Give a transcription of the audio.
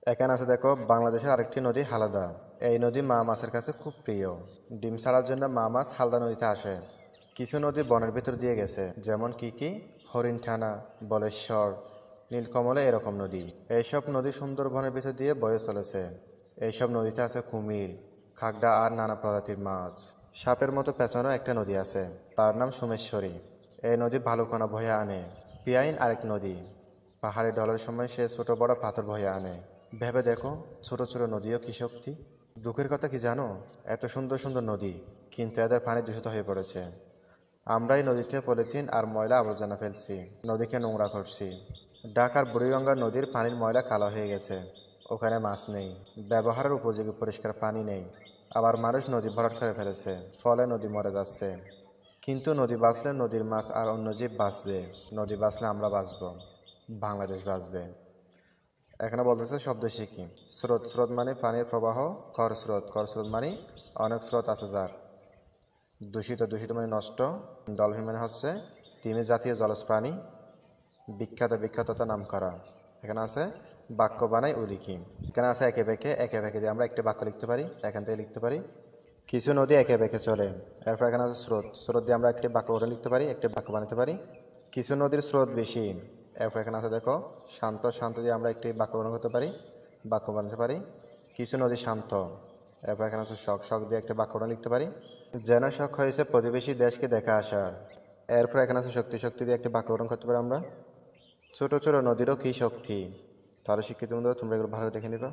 এখানে আছে দেখো বাংলাদেশের আরেকটি নদী হালদা। এই নদী মা মাছের কাছে খুব প্রিয়। ডিম ছাড়ার জন্য মা মাছ হালদা নদীতে আসে। কিছু নদী বনের ভিতর দিয়ে গেছে, যেমন কি হরিণঠানা, বলেশ্বর, নীলকমলে এরকম নদী। এইসব নদী সুন্দরবনের ভিতর দিয়ে বয়ে চলেছে। এইসব নদীতে আছে কুমির, খাগড়া আর নানা প্রজাতির মাছ। সাপের মতো পেঁচানো একটা নদী আছে, তার নাম সোমেশ্বরী। এই নদী ভালুকণা বয়ে আনে। পিয়াইন আরেক নদী, পাহাড়ে ঢলের সময় সে ছোট বড় পাথর বয়ে আনে। ভেবে দেখো, ছোট ছোট নদীও কি শক্তি। দুঃখের কথা কি জানো, এত সুন্দর সুন্দর নদী, কিন্তু এদের পানি দূষিত হয়ে পড়েছে। আমরাই নদীতে পলিথিন আর ময়লা আবর্জনা ফেলছি, নদীকে নোংরা করছি। ঢাকার বুড়িগঙ্গা নদীর পানির ময়লা কালো হয়ে গেছে। ওখানে মাছ নেই, ব্যবহারের উপযোগী পরিষ্কার পানি নেই। আবার মানুষ নদী ভরাট করে ফেলেছে, ফলে নদী মরে যাচ্ছে। কিন্তু নদী বাঁচলে নদীর মাছ আর অন্য জীব বাঁচবে। নদী বাঁচলে আমরা বাঁচব, বাংলাদেশ বাঁচবে। এখানে বলতেছে শব্দ শিখি। স্রোত, স্রোত মানে পানির প্রবাহ। খরস্রোত, খরস্রোত মানে অনেক স্রোত আছে যার। দূষিত, দূষিত মানে নষ্ট। ডলফিন মানে হচ্ছে তিমি জাতীয় জলজ প্রাণী। বিখ্যাত, বিখ্যাততা নাম করা। এখানে আছে বাক্য বানাই ও লিখি। এখানে আছে একে বেঁকে, একে বেঁকে দিয়ে আমরা একটা বাক্য লিখতে পারি। এখান থেকে লিখতে পারি কিছু নদী একে বেঁকে চলে। এরপর এখানে আছে স্রোত, স্রোত দিয়ে আমরা একটি বাক্য গঠন লিখতে পারি, একটি বাক্য বানাতে পারি। কিছু নদীর স্রোত বেশি। এরপর এখানে আছে দেখো শান্ত, শান্ত দিয়ে আমরা একটি বাক্য গঠন করতে পারি, বাক্য বানাতে পারি। কিছু নদী শান্ত। এরপর এখানে আছে শখ, শখ দিয়ে একটা বাক্য গঠন লিখতে পারি। যেন শখ হয়েছে প্রতিবেশী দেশকে দেখা আসা। এরপর এখানে আছে শক্তি, শক্তি দিয়ে একটি বাক্য গঠন করতে পারি আমরা। ছোট ছোট নদীরও কি শক্তি। তাহলে শিক্ষিত বন্ধুরা, তোমরা এগুলো ভালো দেখে নিবা।